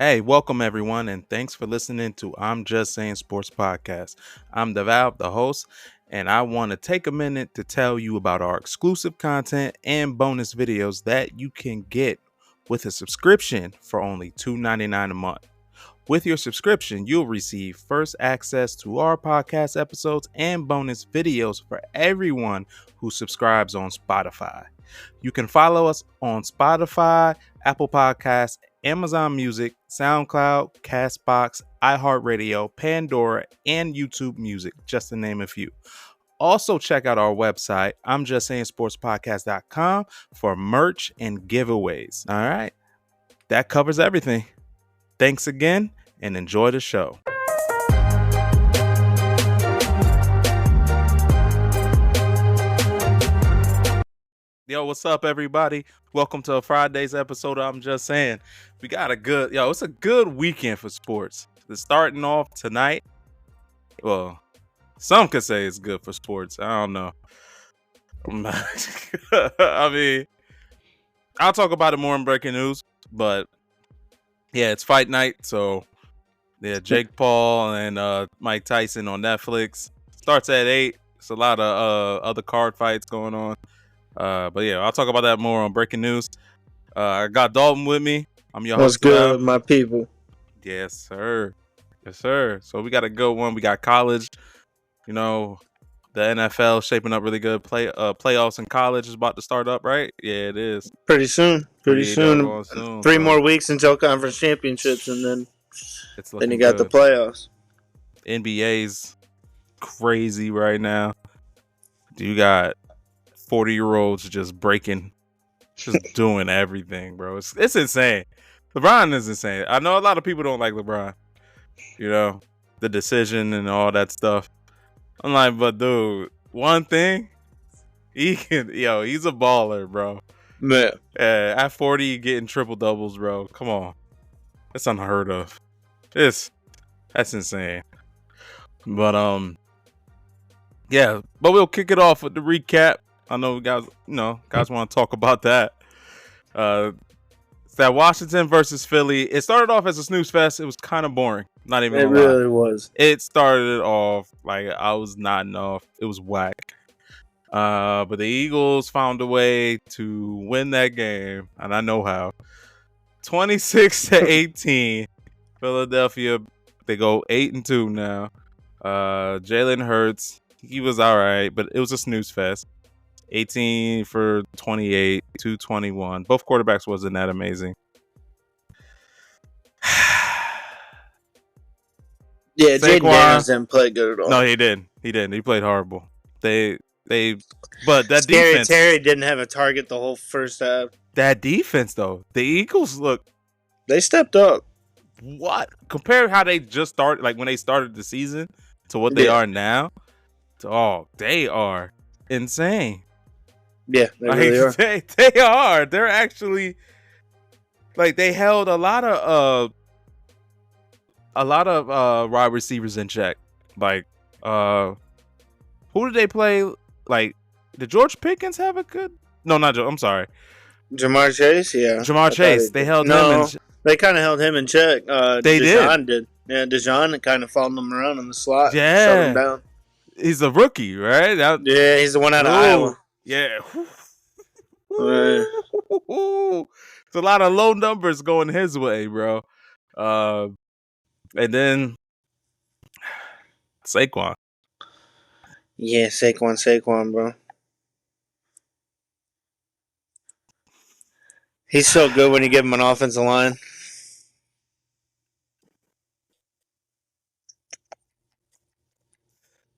Hey, welcome everyone, and thanks for listening to I'm Just Saying Sports Podcast. I'm Deval, the host, and I want to take a minute to tell you about our exclusive content and bonus videos that you can get with a subscription for only $2.99 a month. With your subscription, you'll receive first access to our podcast episodes and bonus videos for everyone who subscribes on Spotify. You can follow us on Spotify, Apple Podcasts, Amazon Music, SoundCloud, Castbox, iHeartRadio, Pandora, and YouTube Music, just to name a few. Also, check out our website, I'mJustSayingSportsPodcast.com, for merch and giveaways. All right, that covers everything. Thanks again and enjoy the show. Yo, what's up, everybody? Welcome to a Friday's episode of I'm Just Saying. We got it's a good weekend for sports. It's starting off tonight. Well, some could say it's good for sports. I don't know. I mean, I'll talk about it more in breaking news, but yeah, it's fight night. So yeah, Jake Paul and Mike Tyson on Netflix. Starts at 8. It's a lot of other card fights going on. But yeah, I'll talk about that more on breaking news. I got Dalton with me. I'm your What's host. good, my people? Yes, sir. Yes, sir. So we got a good one. We got college. You know, the NFL shaping up really good. Playoffs in college is about to start up, right? Yeah, it is. Pretty soon. Soon. Three So more weeks until conference championships, and then you got good. the playoffs. NBA's crazy right now. You got 40-year-olds just doing everything, bro. It's insane. LeBron is insane. I know a lot of people don't like LeBron. You know, the decision and all that stuff. I'm like, but dude, one thing, he's a baller, bro. Man. At 40, getting triple doubles, bro. Come on. That's unheard of. That's insane. But yeah, but we'll kick it off with the recap. I know guys want to talk about that. It's that Washington versus Philly. It started off as a snooze fest. It was kind of boring. Not even gonna lie. Really was. It started off like I was nodding off. It was whack. But the Eagles found a way to win that game, and I know how. 26-18. Philadelphia, they go 8-2 now. Jalen Hurts, he was all right, but it was a snooze fest. 18 for 28, 221. Both quarterbacks wasn't that amazing. Yeah, Jaden Daniels didn't play good at all. No, he didn't. He played horrible. But that Scary defense. Terry didn't have a target the whole first half. That defense, though, the Eagles they stepped up. What? Compare how they just started, like when they started the season, to what they are now. They are insane. Yeah, they really are. They are. They're actually they held a lot of wide receivers in check. Who did they play? Did George Pickens have a good? No, not George. I'm sorry. Jamar Chase, yeah. Jamar Chase. They held him in check. They kind of held him in check. Dijon did. Yeah, Dijon kind of followed him around in the slot. Yeah. Shut him down. He's a rookie, right? Yeah, he's the one out of Iowa. Yeah. There's a lot of low numbers going his way, bro. And then Saquon. Yeah, Saquon, bro. He's so good when you give him an offensive line.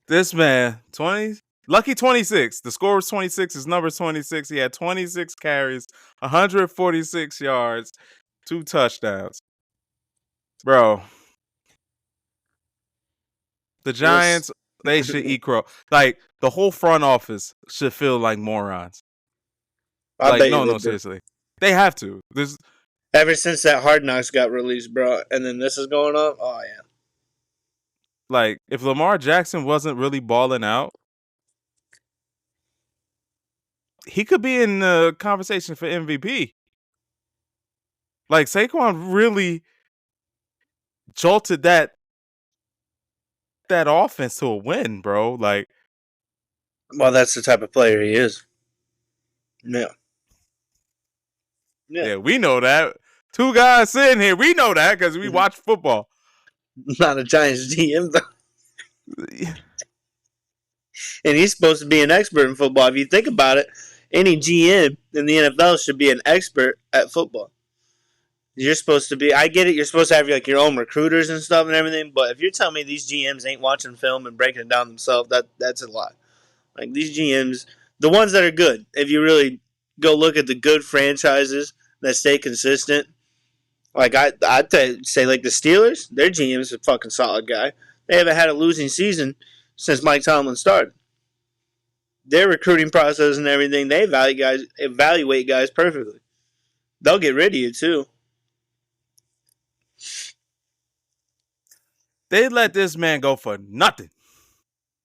This man, lucky 26. The score was 26. His number is 26. He had 26 carries, 146 yards, 2 touchdowns. Bro, the Giants, they should eat crow. The whole front office should feel like morons. Seriously. They have to. Ever since that Hard Knocks got released, bro, and then this is going up, oh, yeah. If Lamar Jackson wasn't really balling out, he could be in the conversation for MVP. Saquon really jolted that offense to a win, bro. Like, well, that's the type of player he is. Yeah. yeah, we know that. Two guys sitting here, we know that because we watch football. Not a Giants GM, though. And he's supposed to be an expert in football. If you think about it, any GM in the NFL should be an expert at football. You're supposed to be. I get it. You're supposed to have your own recruiters and stuff and everything. But if you're telling me these GMs ain't watching film and breaking it down themselves, that's a lie. Like these GMs, the ones that are good. If you really go look at the good franchises that stay consistent, like I'd say like the Steelers, their GM's a fucking solid guy. They haven't had a losing season since Mike Tomlin started. Their recruiting process and everything, they evaluate guys perfectly. They'll get rid of you too. They let this man go for nothing.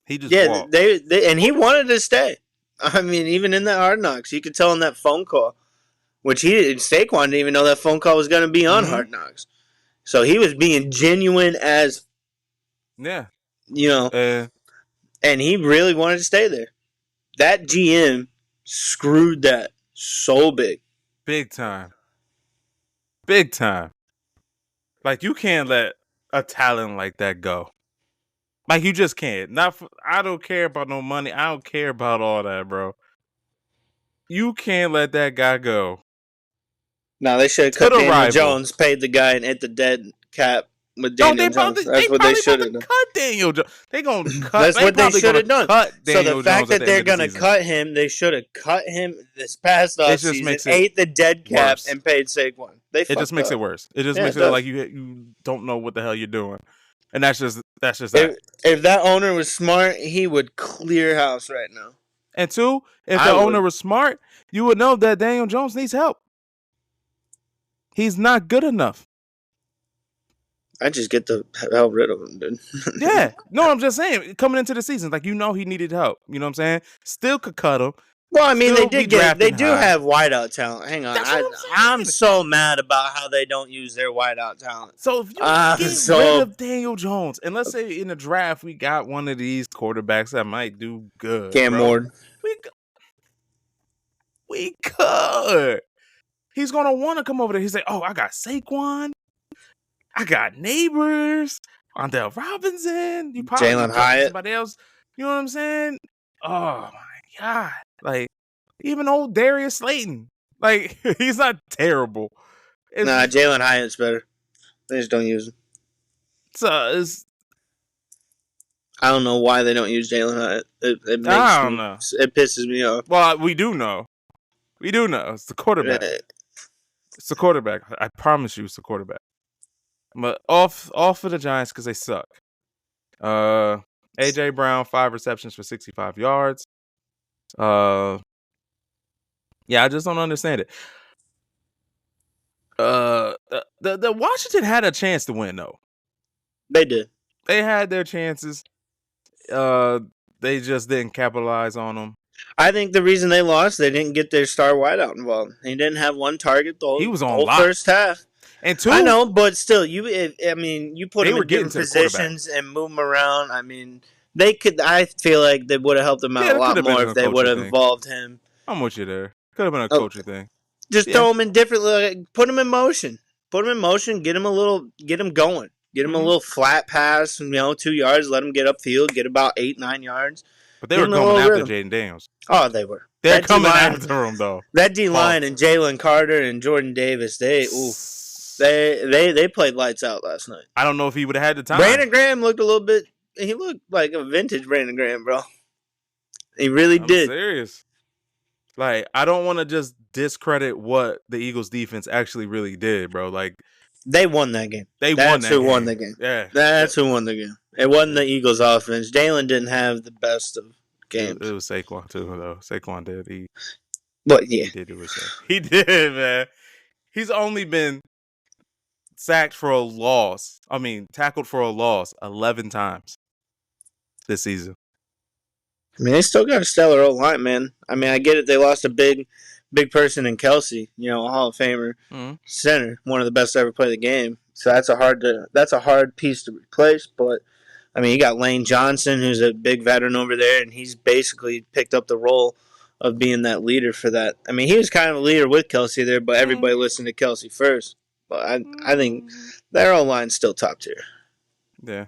He just walked. they and he wanted to stay. I mean, even in that Hard Knocks, you could tell in that phone call, which Saquon didn't even know that phone call was going to be on Hard Knocks. So he was being genuine as, and he really wanted to stay there. That GM screwed that so big. Big time. Big time. Like, you can't let a talent like that go. Like, you just can't. I don't care about no money. I don't care about all that, bro. You can't let that guy go. No, they should have cut Daniel Jones, paid the guy, and hit the dead cap with Daniel Jones. That's what they should have done. Cut Daniel Jones. They're going to cut. That's what they should have done. So the fact that they're going to cut him, they should have cut him this past offseason, ate the dead cap, and paid Saquon. It just makes it worse. It just makes it like you don't know what the hell you're doing. And that's just that. If that owner was smart, he would clear house right now. And two, if the owner was smart, you would know that Daniel Jones needs help. He's not good enough. I just get the hell rid of him, dude. Yeah. No, I'm just saying, coming into the season, like, you know he needed help. You know what I'm saying? Still could cut him. Well, I mean, they do have wideout talent. Hang on. I'm so mad about how they don't use their wideout talent. So if you get rid of Daniel Jones, and let's say in the draft we got one of these quarterbacks that might do good. Cam Ward. We could. He's going to want to come over there. He's like, oh, I got Saquon. I got Neighbors. Andell Robinson. You probably Jalen Hyatt. Somebody else. You know what I'm saying? Oh, my God. Like, even old Darius Slayton. Like, he's not terrible. Jalen Hyatt's better. They just don't use him. I don't know why they don't use Jalen Hyatt. I don't know. It pisses me off. Well, we do know. We do know. It's the quarterback. It's the quarterback. I promise you it's the quarterback. But off for the Giants because they suck. A.J. Brown, 5 receptions for 65 yards. Yeah, I just don't understand it. The Washington had a chance to win, though. They did. They had their chances. They just didn't capitalize on them. I think the reason they lost, they didn't get their star wideout involved. He didn't have one target the whole first half. And two, I know, but still, you put him in different positions and move him around. I mean, they could. I feel like they would have helped him out a lot more if they would have involved him. I'm with you there. Could have been a coaching thing. Just throw him in different. Put him in motion. Put him in motion. Get him going. Get him a little flat pass. 2 yards. Let him get upfield. Get about 8-9 yards. But they were coming after Jaden Daniels. Oh, they were. They're coming after him though. That D line and Jalen Carter and Jordan Davis, they played lights out last night. I don't know if he would have had the time. Brandon Graham looked a little bit. He looked like a vintage Brandon Graham, bro. He really did. Serious. Like, I don't want to just discredit what the Eagles defense actually really did, bro. Like, they won that game. That's who won the game. Yeah. That's who won the game. It wasn't the Eagles offense. Jalen didn't have the best of games. It was Saquon too, though. Saquon did. He did do his thing. He did, man. He's only been sacked for a loss. I mean, tackled for a loss 11 times this season. I mean, they still got a stellar old line, man. I mean, I get it. They lost a big person in Kelsey, a Hall of Famer, center, one of the best to ever play the game. So that's a hard piece to replace. But I mean, you got Lane Johnson, who's a big veteran over there, and he's basically picked up the role of being that leader for that. I mean, he was kind of a leader with Kelsey there, but everybody listened to Kelsey first. But I think their O line's still top tier. Yeah,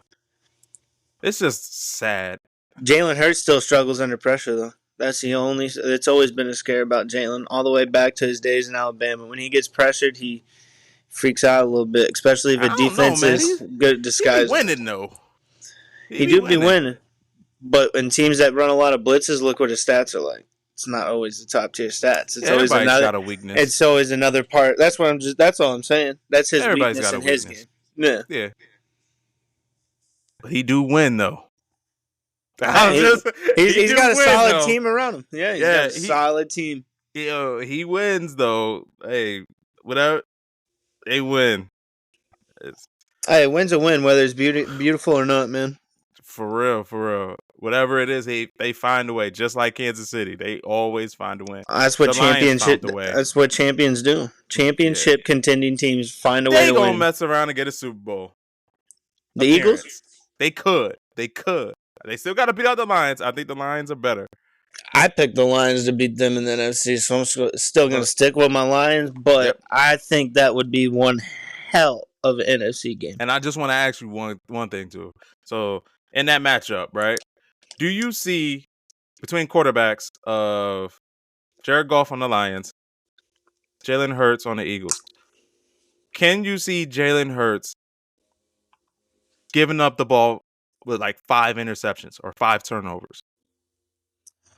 it's just sad. Jalen Hurts still struggles under pressure, though. That's the only. It's always been a scare about Jalen, all the way back to his days in Alabama. When he gets pressured, he freaks out a little bit, especially if a defense is good at disguising. He be winning though. He do be winning, but in teams that run a lot of blitzes, look what his stats are like. It's not always the top tier stats. It's always another. Got a weakness. It's always another part. That's what I'm just. That's all I'm saying. That's his weakness in his game. Yeah. Yeah. But he do win though. He's got a solid team around him. Yeah, he's got a solid team. He wins though. Hey, whatever. They win. Hey, win's a win, whether it's beautiful or not, man. For real. Whatever it is, they find a way. Just like Kansas City, they always find a win. That's what That's what champions do. Championship contending teams find a way to win. They gonna mess around and get a Super Bowl. The Eagles? They could. They still got to beat out the Lions. I think the Lions are better. I picked the Lions to beat them in the NFC, so I'm still going to stick with my Lions, but I think that would be one hell of an NFC game. And I just want to ask you one thing, too. So, in that matchup, right, do you see, between quarterbacks of Jared Goff on the Lions, Jalen Hurts on the Eagles, can you see Jalen Hurts giving up the ball with like 5 interceptions or 5 turnovers?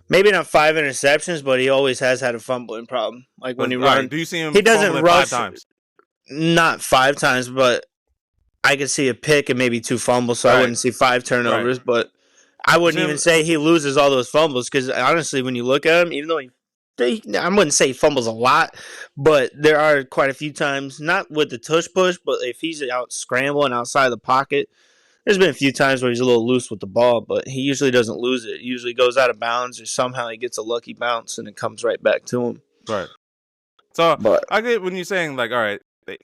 Maybe not 5 interceptions, but he always has had a fumbling problem. Like when he runs, do you see him? He doesn't rush 5 times. Not 5 times, but I could see a pick and maybe 2 fumbles. So I wouldn't see 5 turnovers, but I wouldn't even say he loses all those fumbles because honestly, when you look at him, even though I wouldn't say he fumbles a lot, but there are quite a few times, not with the tush push, but if he's out scrambling outside the pocket. There's been a few times where he's a little loose with the ball, but he usually doesn't lose it. He usually goes out of bounds or somehow he gets a lucky bounce and it comes right back to him. Right. So I get when you're saying, like, all right,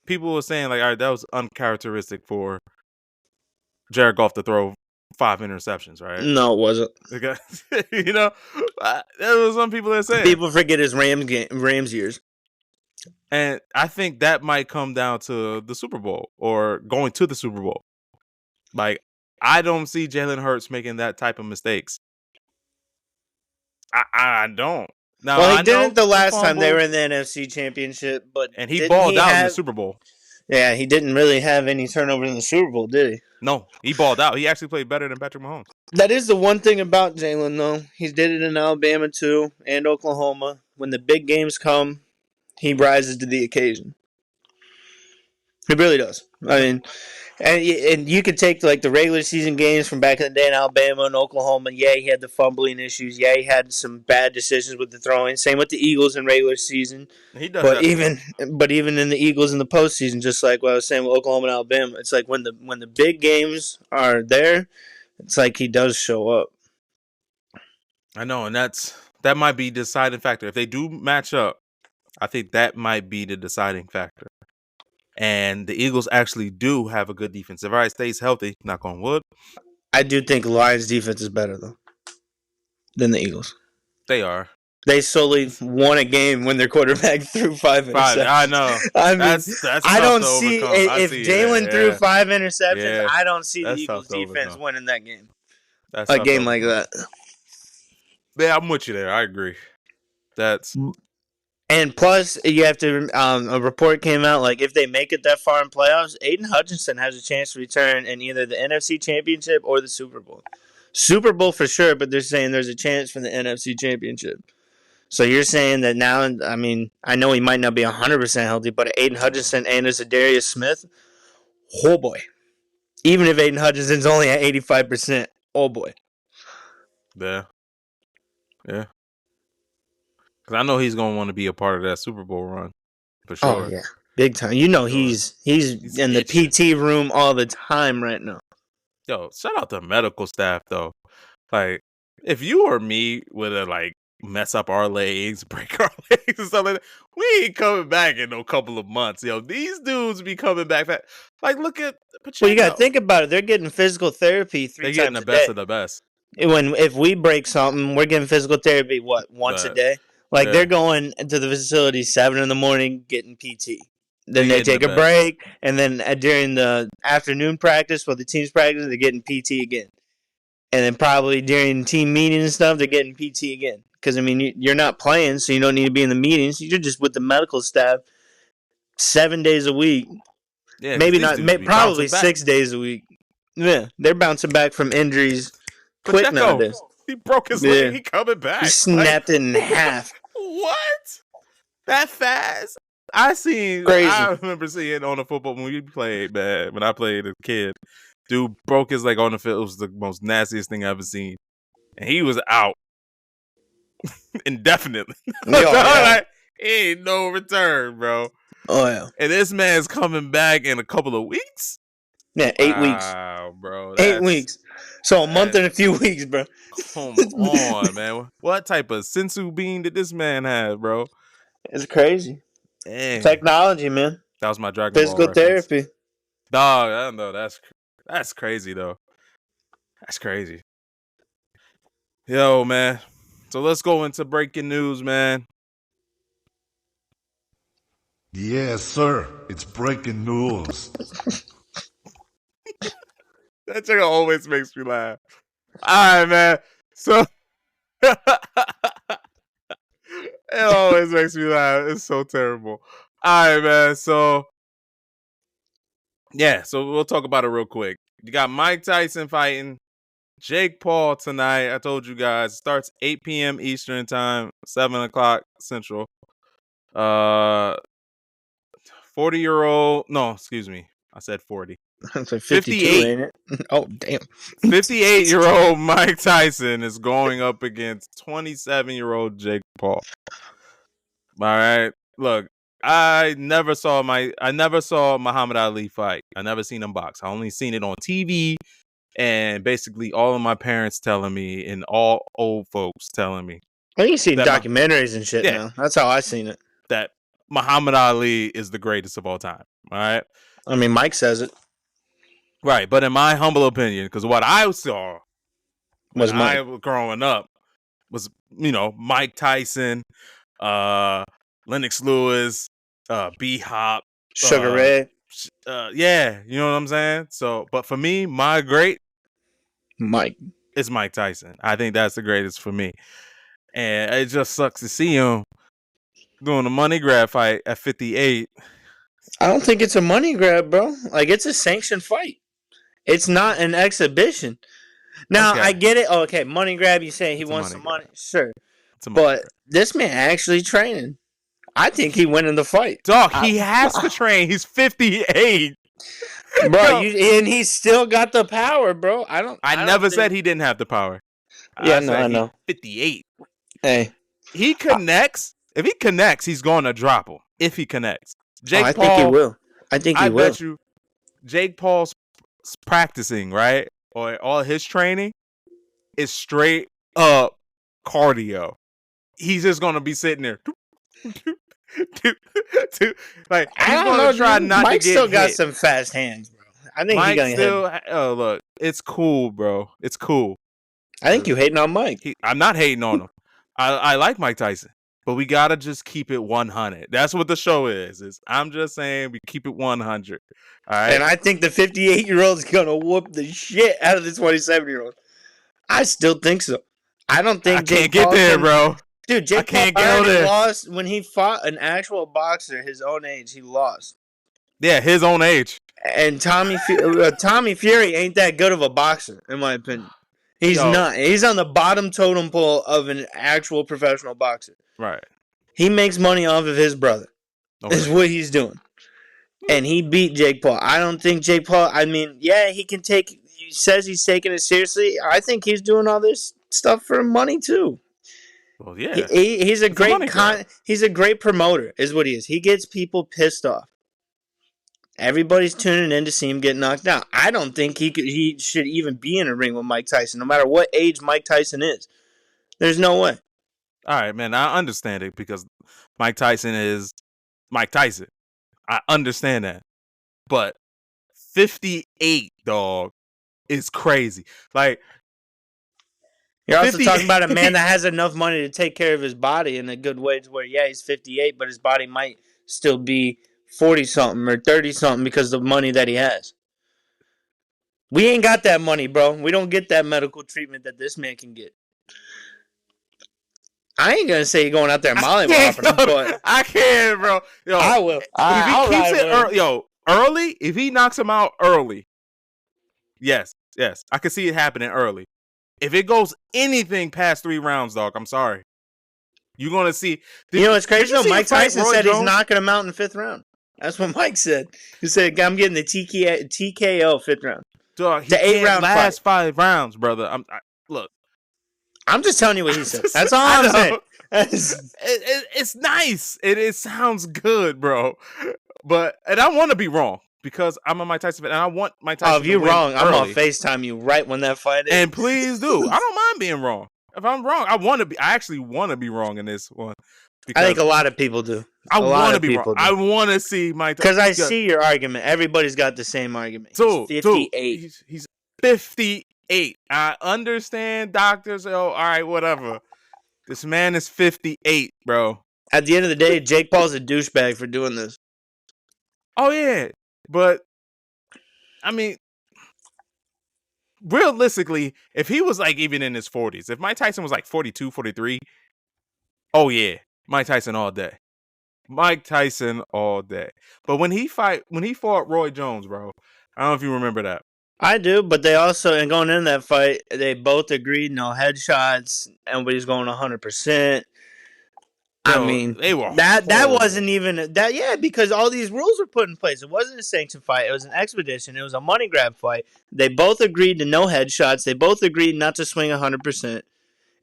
people were saying, like, all right, that was uncharacteristic for Jared Goff to throw 5 interceptions, right? No, it wasn't. Okay. There was some people that say people forget his Rams years. And I think that might come down to the Super Bowl or going to the Super Bowl. Like, I don't see Jalen Hurts making that type of mistakes. I don't. Now, well, he didn't the last time they were in the NFC Championship, and he balled out in the Super Bowl. Yeah, he didn't really have any turnovers in the Super Bowl, did he? No, he balled out. He actually played better than Patrick Mahomes. That is the one thing about Jalen, though. He did it in Alabama, too, and Oklahoma. When the big games come, he rises to the occasion. He really does. I mean, and you could take like the regular season games from back in the day in Alabama and Oklahoma. Yeah, he had the fumbling issues. Yeah, he had some bad decisions with the throwing. Same with the Eagles in regular season. He does. But even in the Eagles in the postseason, just like what I was saying with Oklahoma and Alabama, it's like when the big games are there, it's like he does show up. I know, and that might be the deciding factor. If they do match up, I think that might be the deciding factor. And the Eagles actually do have a good defense. If Rice stays healthy, knock on wood. I do think Lions' defense is better, though, than the Eagles. They are. They solely won a game when their quarterback threw 5 interceptions. I know. I mean, that's I don't see if Jalen threw 5 interceptions. I don't see the Eagles' defense winning that game. That's a game like that. Yeah, I'm with you there. I agree. And plus, you have to. A report came out like if they make it that far in playoffs, Aiden Hutchinson has a chance to return in either the NFC Championship or the Super Bowl. Super Bowl for sure, but they're saying there's a chance for the NFC Championship. So you're saying that now? I mean, I know he might not be 100% healthy, but Aiden Hutchinson and Zadarius Smith, oh boy. Even if Aiden Hutchinson's only at 85%, oh boy. Yeah. Because I know he's going to want to be a part of that Super Bowl run, for sure. Oh, yeah. Big time. You know he's in the PT room all the time right now. Yo, shout out to medical staff, though. Like, if you or me with a, like, mess up our legs, break our legs, and stuff like that. We ain't coming back in no couple of months, yo. These dudes be coming back. Like, look at Pacheco. Well, you got to think about it. They're getting physical therapy They're 3 getting times the a best day. of the best. If we break something, we're getting physical therapy, once a day? Like, they're going to the facility 7 in the morning getting PT. Then they take a break, and then during the afternoon practice, the team's practice, they're getting PT again. And then probably during team meetings and stuff, they're getting PT again. Because, I mean, you're not playing, so you don't need to be in the meetings. You're just with the medical staff 7 days a week. Yeah, maybe not, probably 6 days a week. Yeah, they're bouncing back from injuries quick nowadays. He broke his leg. He coming back. He snapped it in half. What? That fast? Crazy. I remember seeing on the football when we played, man. When I played as a kid, dude broke his leg on the field. It was the most nastiest thing I ever seen, and he was out indefinitely. Like, ain't no return, bro. Oh yeah. And this man's coming back in a couple of weeks. Yeah, 8 weeks. Wow, bro. 8 weeks. So a month and a few weeks, bro. Come on, man. What type of sensu bean did this man have, bro? It's crazy. Dang. Technology, man. That was my Dragon Ball Physical therapy. Dog, I don't know. That's crazy, though. That's crazy. Yo, man. So let's go into breaking news, man. Yes, sir. It's breaking news. That chick always makes me laugh. All right, man. So it always makes me laugh. It's so terrible. All right, man. So yeah, so we'll talk about it real quick. You got Mike Tyson fighting Jake Paul tonight. I told you guys, it starts 8 p.m. Eastern time, 7 o'clock Central. 40-year-old. No, excuse me. I said 40. It's like 58, ain't it? Oh, damn. 58-year-old Mike Tyson is going up against 27-year-old Jake Paul. All right. Look, I never saw Muhammad Ali fight. I never seen him box. I only seen it on TV, and basically all of my parents telling me and all old folks telling me. Well, you see documentaries and shit now. That's how I seen it. That Muhammad Ali is the greatest of all time. All right. I mean, Mike says it. Right, but in my humble opinion, because what I saw was I was growing up was, Mike Tyson, Lennox Lewis, B-Hop, Sugar Ray. Yeah, you know what I'm saying? So, but for me, my great Mike is Mike Tyson. I think that's the greatest for me. And it just sucks to see him doing a money grab fight at 58. I don't think it's a money grab, bro. Like, it's a sanctioned fight. It's not an exhibition. Now, I get it. Oh, okay, money grab, you say he wants some money. Sure. But this man actually training. I think he winning the fight. Dog, he has to train. He's 58. Bro, and he's still got the power, bro. I never said he didn't have the power. Yeah, I know. 58. Hey. He connects. If he connects, he's going to drop him. If he connects. I think he will. I bet you Jake Paul's practicing, right? Or all his training is straight up cardio. He's just going to be sitting there. Like, he's going to try not Mike to get still got hit. some fast hands, bro. I think Mike he's going to hit. Oh, look. It's cool, bro. It's cool. I think you hating on Mike. I'm not hating on him. I like Mike Tyson. But we got to just keep it 100. That's what the show is. I'm just saying we keep it 100. All right. And I think the 58-year-old is going to whoop the shit out of the 27-year-old. I still think so. I don't think Jake Paul get there, bro. Dude, Jake Paul already lost when he fought an actual boxer his own age. He lost. Yeah, his own age. And Tommy Fury ain't that good of a boxer, in my opinion. He's not. He's on the bottom totem pole of an actual professional boxer. Right. He makes money off of his brother. Okay. Is what he's doing. And he beat Jake Paul. I don't think Jake Paul, he can take, he says he's taking it seriously. I think he's doing all this stuff for money too. Well, yeah. He's a great promoter, is what he is. He gets people pissed off. Everybody's tuning in to see him get knocked out. I don't think he should even be in a ring with Mike Tyson, no matter what age Mike Tyson is. There's no way. All right, man. I understand it because Mike Tyson is Mike Tyson. I understand that. But 58, dog, is crazy. Like, You're also 58 talking about a man that has enough money to take care of his body in a good way to where, yeah, he's 58, but his body might still be 40-something or 30-something because of the money that he has. We ain't got that money, bro. We don't get that medical treatment that this man can get. I ain't going to say you're going out there mollywopping him, but I can't, bro. Yo, I will. If I'll he keeps ride it with him. early, if he knocks him out early, yes, I can see it happening early. If it goes anything past 3 rounds, dog, I'm sorry. You're going to see. You know what's crazy, though? Mike Tyson said Jones? he's knocking him out in the 5th round. That's what Mike said. He said, I'm getting the TKO 5th round. Dog, he the 8 can't round last fight. 5 rounds, brother. Look. I'm just telling you what he said. That's all I'm saying. It's nice. It sounds good, bro. And I want to be wrong because I'm a Mike Tyson fan, and I want Mike Tyson. Oh, if you're wrong, I'm gonna FaceTime you right when that fight is. And please do. I don't mind being wrong. If I'm wrong, I actually want to be wrong in this one. I think a lot of people do. I want to be wrong. I want to see Mike Tyson. Because I see your argument. Everybody's got the same argument. He's 58. He's 58. I understand doctors. Oh, all right, whatever. This man is 58, bro. At the end of the day, Jake Paul's a douchebag for doing this. Oh, yeah. But, I mean, realistically, if he was like even in his 40s, if Mike Tyson was like 42, 43, oh, yeah. Mike Tyson all day. Mike Tyson all day. But when he fought Roy Jones, bro, I don't know if you remember that. I do, but they also, and going in that fight, they both agreed no headshots. Everybody's going 100%. I mean, they were that wasn't even that. Yeah, because all these rules were put in place. It wasn't a sanctioned fight. It was an expedition. It was a money grab fight. They both agreed to no headshots. They both agreed not to swing 100%.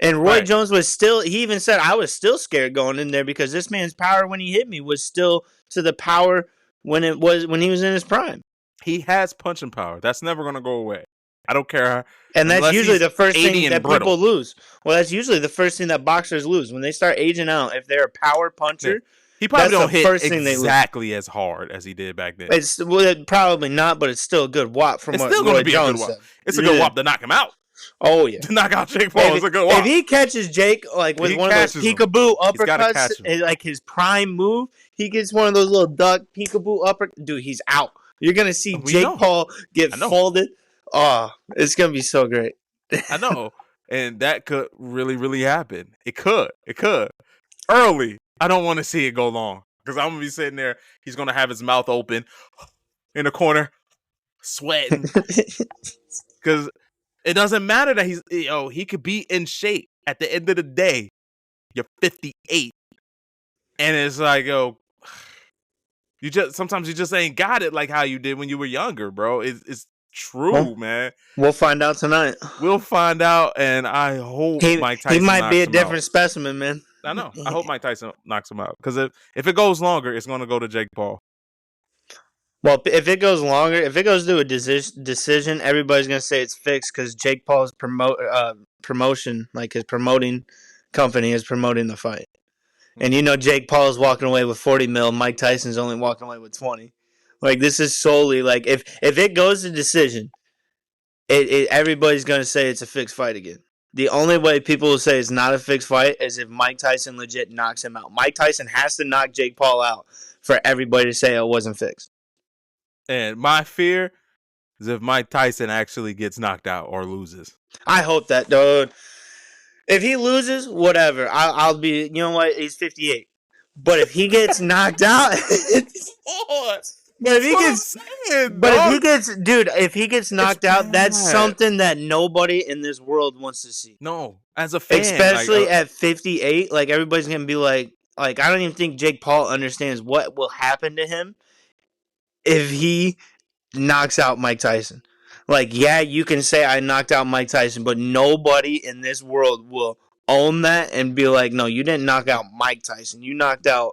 And Roy Jones was still. He even said, "I was still scared going in there because this man's power when he hit me was still to the power when he was in his prime." He has punching power. That's never going to go away. I don't care. And that's usually the first thing that people lose. Well, that's usually the first thing that boxers lose. When they start aging out, if they're a power puncher, he probably don't hit exactly as hard as he did back then. Probably not, but it's still a good whop from what Roy Jones said. It's a good whop to knock him out. Oh, yeah. To knock out Jake Paul is a good whop. If he catches Jake like with one of those peekaboo uppercuts, like his prime move, he gets one of those little duck peekaboo uppercuts. Dude, he's out. You're going to see Jake Paul get folded. Oh, it's going to be so great. I know. And that could really, really happen. It could. Early. I don't want to see it go long. Because I'm going to be sitting there. He's going to have his mouth open in the corner, sweating. Because it doesn't matter that he could be in shape. At the end of the day, you're 58. And it's like, sometimes you just ain't got it like how you did when you were younger, bro. It's true, man. We'll find out tonight. We'll find out, and I hope Mike Tyson. He might be a different specimen, man. I know. I hope Mike Tyson knocks him out because if it goes longer, it's going to go to Jake Paul. Well, if it goes longer, if it goes to a decision, everybody's going to say it's fixed because Jake Paul's promotion, like his promoting company, is promoting the fight. And Jake Paul is walking away with 40 mil. Mike Tyson's only walking away with 20. Like, this is solely like if it goes to decision, everybody's gonna say it's a fixed fight again. The only way people will say it's not a fixed fight is if Mike Tyson legit knocks him out. Mike Tyson has to knock Jake Paul out for everybody to say it wasn't fixed. And my fear is if Mike Tyson actually gets knocked out or loses. I hope that, dude. If he loses, whatever. I'll be, you know what? He's 58. But if he gets knocked out, if he gets knocked out, that's something that nobody in this world wants to see. No, as a fan, especially at 58, like everybody's gonna be like I don't even think Jake Paul understands what will happen to him if he knocks out Mike Tyson. Like, yeah, you can say I knocked out Mike Tyson, but nobody in this world will own that and be like, no, you didn't knock out Mike Tyson. You knocked out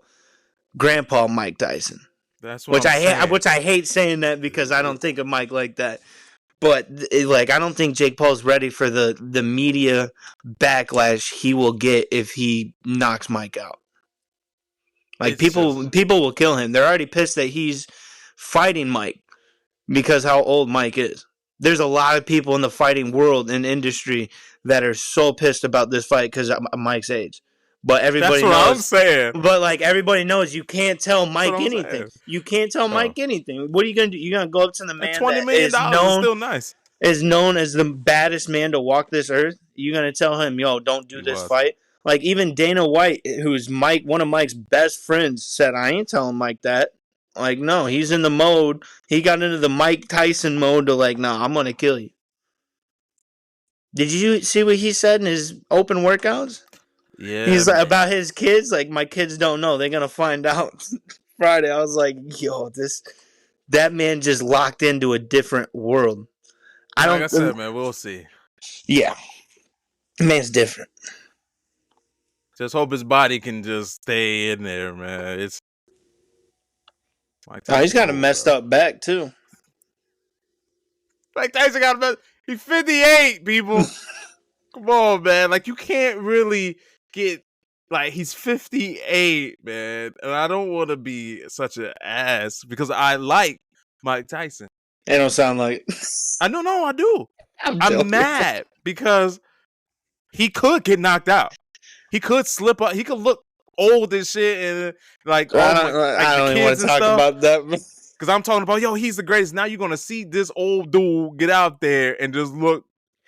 Grandpa Mike Tyson. That's what I hate saying that because I don't think of Mike like that. But I don't think Jake Paul's ready for the media backlash he will get if he knocks Mike out. Like It's people just will kill him. They're already pissed that he's fighting Mike because how old Mike is. There's a lot of people in the fighting world and industry that are so pissed about this fight because of Mike's age. But that's everybody what I'm knows. saying. But everybody knows you can't tell That's what Mike I'm anything. saying. You can't tell Mike anything. What are you gonna do? You're gonna go up to the Like man $20 that million is still nice. is known as the baddest man to walk this earth. You're gonna tell him, yo, don't do He this was. fight. Like even Dana White, who's one of Mike's best friends, said, I ain't telling Mike that. Like, no, he's in the mode. He got into the Mike Tyson mode to nah, I'm gonna kill you. Did you see what he said in his open workouts? Yeah, He's like, man. about his kids. Like, my kids don't know. They're gonna find out Friday. I was like, yo, that man just locked into a different world. Like I said, man, we'll see. Yeah, man's different. Just hope his body can just stay in there, man. It's Mike Oh, he's got a old, messed bro. up back too. Mike Tyson got a mess. He's 58, people. Come on, man. Like you can't really get he's 58, man. And I don't want to be such an ass because I like Mike Tyson. It don't sound like. I know, I do. I'm mad because he could get knocked out. He could slip up. He could look old and shit, and I don't even want to talk about that. Because I'm talking about, yo, he's the greatest. Now you're gonna see this old dude get out there and just look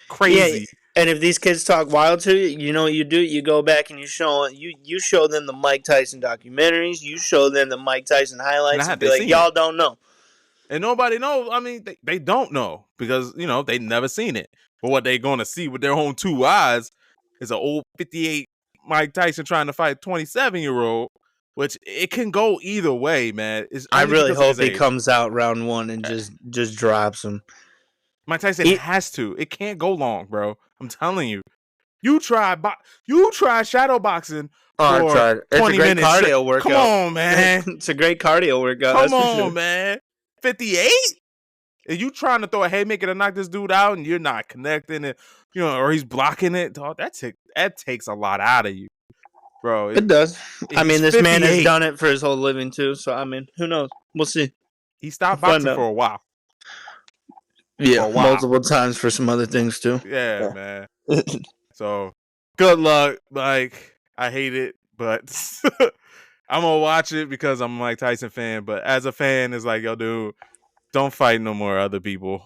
crazy. Yeah, and if these kids talk wild to you, you know what you do? You go back and you show them the Mike Tyson documentaries. You show them the Mike Tyson highlights, and be like, y'all don't know. And nobody knows. I mean, they don't know because they never seen it. But what they gonna see with their own two eyes is an old 58 Mike Tyson trying to fight a 27-year-old, which it can go either way, man. I really hope he comes out round one and just drops him. Mike Tyson has to. It can't go long, bro. I'm telling you. You try shadow boxing for 20 minutes. Cardio workout. Come on, man. It's a great cardio workout. Come on, man. 58? And you trying to throw a haymaker to knock this dude out and you're not connecting it, or he's blocking it, dog, that takes a lot out of you, bro. It does. I mean, this 58. man has done it for his whole living too. So I mean, who knows? We'll see. He stopped boxing for a while. Yeah, multiple times for some other things too. Yeah. Man. So good luck. Like, I hate it, but I'm gonna watch it because I'm a Mike Tyson fan. But as a fan, it's like, yo, dude, don't fight no more other people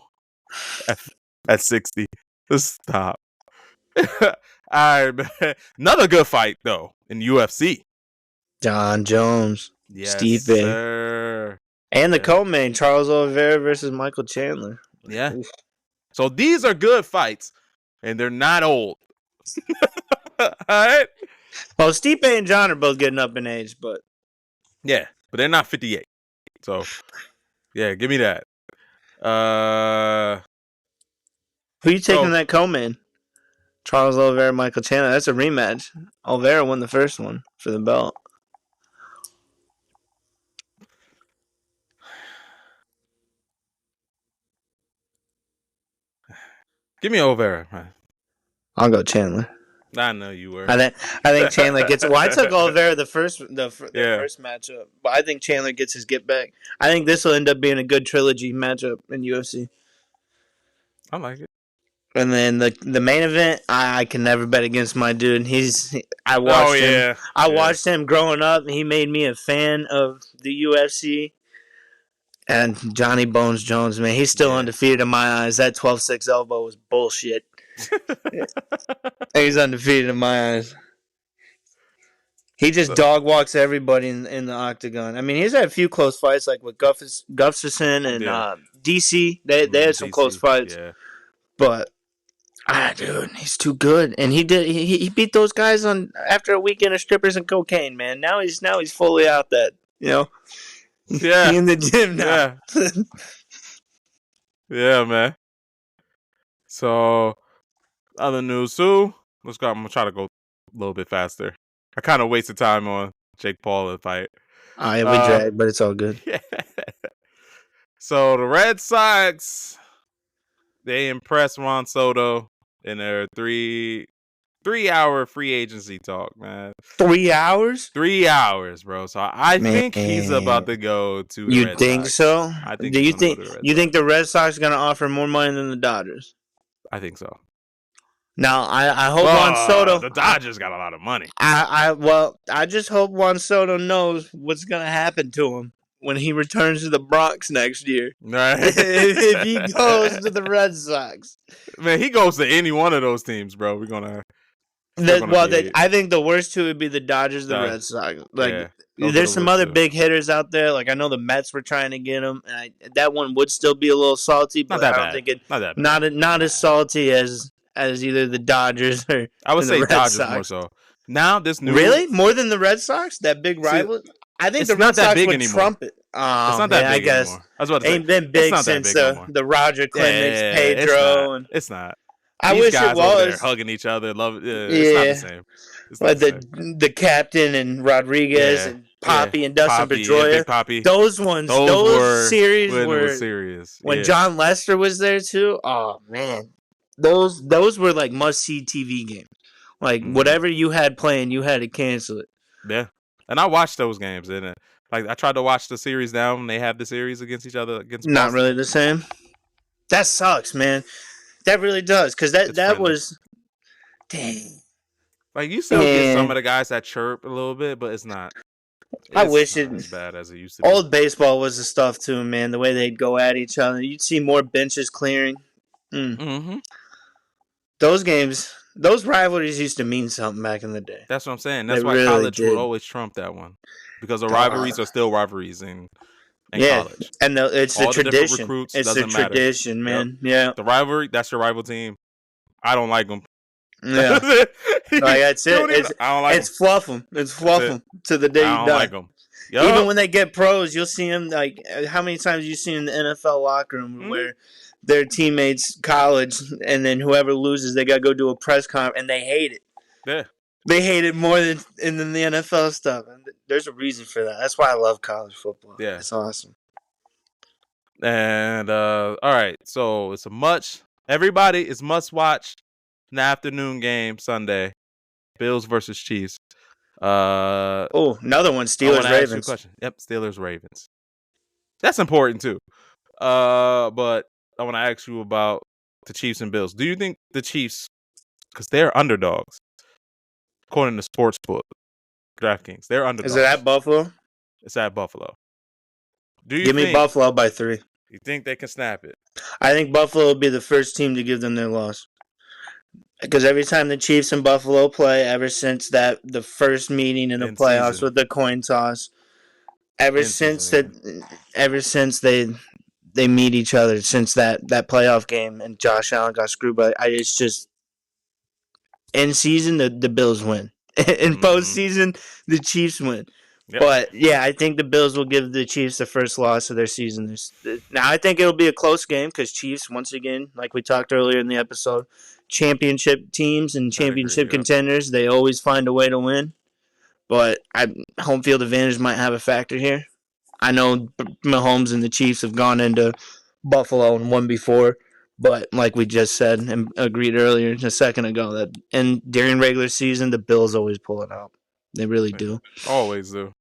at 60. Just stop. All right, man. Another good fight though in UFC. John Jones, Yes, Stipe, sir. And the co-main Charles Oliveira versus Michael Chandler. Yeah. So these are good fights, and they're not old. All right. Well, Stipe and John are both getting up in age, but yeah, but they're not 58. So yeah, give me that. Who you taking that co-main? Charles Oliveira, Michael Chandler. That's a rematch. Oliveira won the first one for the belt. Give me Oliveira, man. I'll go Chandler. I know you were. I think Chandler gets. Well, I took Oliveira the first matchup, but I think Chandler gets his get back. I think this will end up being a good trilogy matchup in UFC. I like it. And then the main event, I can never bet against my dude. I watched him. I watched him growing up. He made me a fan of the UFC. And Johnny Bones Jones, man, he's still undefeated in my eyes. That 12-6 elbow was bullshit. He's undefeated in my eyes. He just dog walks everybody in the octagon. I mean, he's had a few close fights, like with Gustafsson and DC. They had some close fights. Yeah. But dude, he's too good. And he beat those guys after a weekend of strippers and cocaine, man. Now he's fully out that, Yeah. in the gym now. Yeah. Yeah, man. So, other news too. I'm gonna try to go a little bit faster. I kind of wasted time on Jake Paul and fight. We dragged, but it's all good. Yeah. So the Red Sox, they impressed Juan Soto in their 3-hour free agency talk, man. 3 hours? 3 hours, bro. So I think he's about to go to the You Red think Sox. so? I think Do he's you gonna go think to the Red you Sox. think the Red Sox are gonna offer more money than the Dodgers? I think so. Now I hope Juan Soto. The Dodgers got a lot of money. I just hope Juan Soto knows what's gonna happen to him when he returns to the Bronx next year. Right. If he goes to the Red Sox. Man, he goes to any one of those teams, bro. We're gonna. I think the worst two would be the Dodgers, the Red Sox. Like, yeah, those are there's the some worst other two. big hitters out there. Like, I know the Mets were trying to get him, and that one would still be a little salty, but I don't think Not that bad. not as salty as either the Dodgers or I would the say Red Dodgers Sox. more so. Now this new Really more than the Red Sox, that big rival. I think it's the not Red that Sox big would anymore. trump it. Oh, it's not that yeah, big I guess anymore. I was about to say, ain't been it's big not that since big no more. the Roger Clemens, Yeah, Pedro, and it's not. I These wish guys it was over there hugging each other. Love. It's Yeah. not the same. It's not like the same. the captain and Rodriguez Yeah, and Poppy and Dustin Poppy, Pedroia. Big Poppy. Those ones, Those were series when it were was serious. when Yeah. John Lester was there too. Oh man, those were like must see TV games. Like whatever you had playing, you had to cancel it. Yeah, and I watched those games, and like I tried to watch the series now when they have the series against each other against Not Boston. really the same. That sucks, man. That really does, because that friendly. was dang. Like you still get some of the guys that chirp a little bit, but it's not. I wish not it as bad as it used to be. Old baseball was the stuff too, man. The way they'd go at each other, you'd see more benches clearing. Those games, those rivalries used to mean something back in the day. That's what I'm saying. That's They why really college did. will always trump that one, because the rivalries are still rivalries in college. And it's All the tradition. Recruits, it's the tradition, matter. man. Yep. Yeah. The rivalry, that's your rival team. I don't like them. Yeah. Like that's it. I don't like it's fluff them. It's fluff them to the day you die. I don't like them. Yep. Even when they get pros, you'll see them. Like, how many times you seen in the NFL locker room where their teammates college, and then whoever loses, they gotta go do a press conference, and they hate it. Yeah, they hate it more than the NFL stuff. And there's a reason for that. That's why I love college football. Yeah, it's awesome. And all right, so it's everybody is must watch an afternoon game Sunday. Bills versus Chiefs. Another one. Steelers Ravens. Question. Yep, Steelers Ravens. That's important too. But I want to ask you about the Chiefs and Bills. Do you think the Chiefs, because they're underdogs, according to Sportsbook, DraftKings, they're underdogs. Is it at Buffalo? It's at Buffalo. Do you give me Buffalo by 3? You think they can snap it? I think Buffalo will be the first team to give them their loss. Because every time the Chiefs and Buffalo play, ever since the first meeting in the playoffs with the coin toss, ever since they meet each other, since that playoff game and Josh Allen got screwed by, it's just in season the Bills win. In postseason, the Chiefs win. Yep. But yeah, I think the Bills will give the Chiefs the first loss of their season. Now I think it'll be a close game because Chiefs, once again, like we talked earlier in the episode, championship teams and championship contenders, they always find a way to win. But home field advantage might have a factor here. I know Mahomes and the Chiefs have gone into Buffalo and won before, but like we just said and agreed earlier a second ago, that during regular season, the Bills always pull it out. They really do. Always do.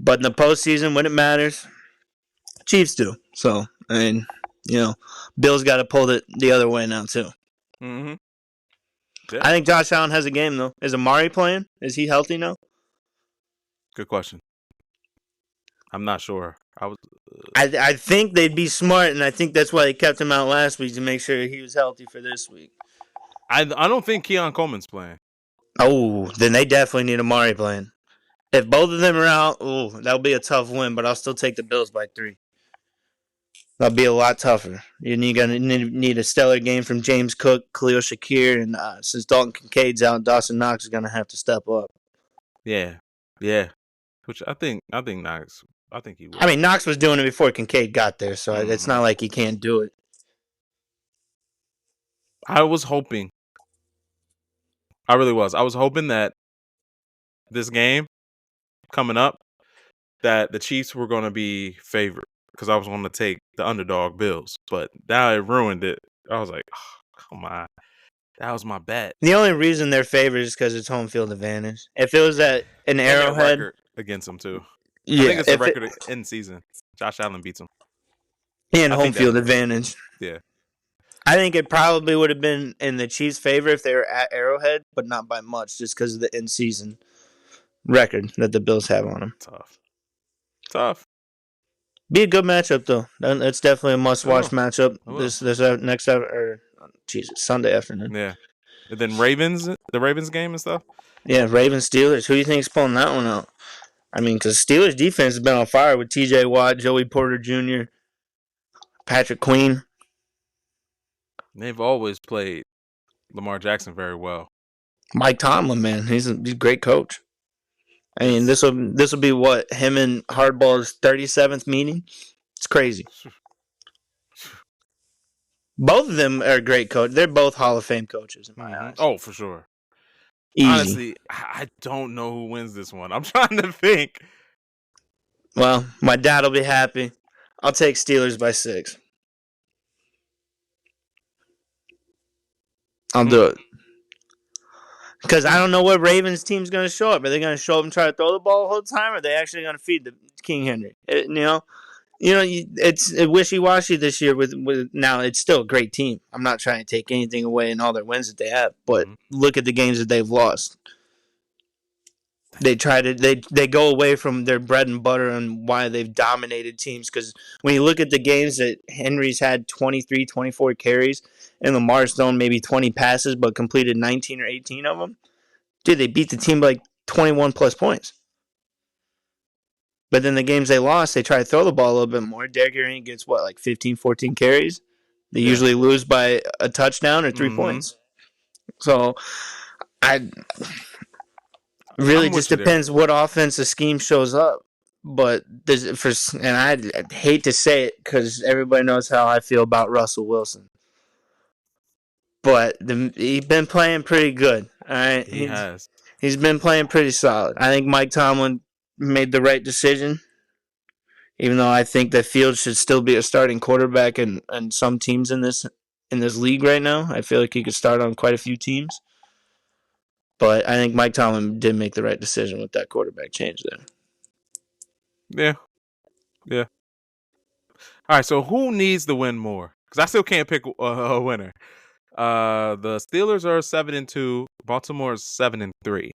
But in the postseason, when it matters, Chiefs do. So, I mean, Bills got to pull it the other way now, too. Yeah. I think Josh Allen has a game, though. Is Amari playing? Is he healthy now? Good question. I'm not sure. I think they'd be smart, and I think that's why they kept him out last week, to make sure he was healthy for this week. I don't think Keon Coleman's playing. Oh, then they definitely need Amari playing. If both of them are out, that'll be a tough win, but I'll still take the Bills by 3. That'll be a lot tougher. You're going to need a stellar game from James Cook, Khalil Shakir, and since Dalton Kincaid's out, Dawson Knox is going to have to step up. Yeah. Which I think Knox, I think he will. I mean, Knox was doing it before Kincaid got there, so it's not like he can't do it. I was hoping. I really was. I was hoping that this game coming up, that the Chiefs were going to be favored, because I was going to take the underdog Bills. But now it ruined it. I was like, oh, come on. That was my bet. The only reason they're favored is because it's home field advantage. If it was at an And their Arrowhead, record against them, too. I think yeah, it's the record in season. Josh Allen beats them. and I home think field that. advantage. Yeah. I think it probably would have been in the Chiefs' favor if they were at Arrowhead, but not by much, just because of the in-season record that the Bills have on them. Tough. Be a good matchup though. It's definitely a must-watch matchup. This next Sunday afternoon. Yeah, and then the Ravens game and stuff. Yeah, Ravens Steelers. Who do you think is pulling that one out? I mean, because Steelers defense has been on fire with T.J. Watt, Joey Porter Jr., Patrick Queen. They've always played Lamar Jackson very well. Mike Tomlin, man, he's a great coach. I mean, this will be what him and Harbaugh's 37th meeting. It's crazy. Both of them are great coaches. They're both Hall of Fame coaches in my eyes. Oh, for sure. Easy. Honestly, I don't know who wins this one. I'm trying to think. Well, my dad will be happy. I'll take Steelers by 6. I'll do it. Because I don't know what Ravens team's going to show up. Are they going to show up and try to throw the ball the whole time, or are they actually going to feed the King Henry? It's wishy-washy this year. With now, it's still a great team. I'm not trying to take anything away in all their wins that they have, but look at the games that they've lost. They go away from their bread and butter and why they've dominated teams. Because when you look at the games that Henry's had 23, 24 carries, and Lamar's thrown maybe 20 passes but completed 19 or 18 of them, dude, they beat the team by like 21 plus points. But then the games they lost, they try to throw the ball a little bit more. Derrick Henry gets, like 15, 14 carries? They usually lose by a touchdown or 3 points. So, really just depends what offensive scheme shows up. But I hate to say it because everybody knows how I feel about Russell Wilson. But he's been playing pretty good. All right, he has. He's been playing pretty solid. I think Mike Tomlin made the right decision, even though I think that Fields should still be a starting quarterback in some teams in this league right now. I feel like he could start on quite a few teams. But I think Mike Tomlin did make the right decision with that quarterback change there. Yeah. All right, so who needs to win more? Because I still can't pick a winner. The Steelers are 7-2. Baltimore is 7-3.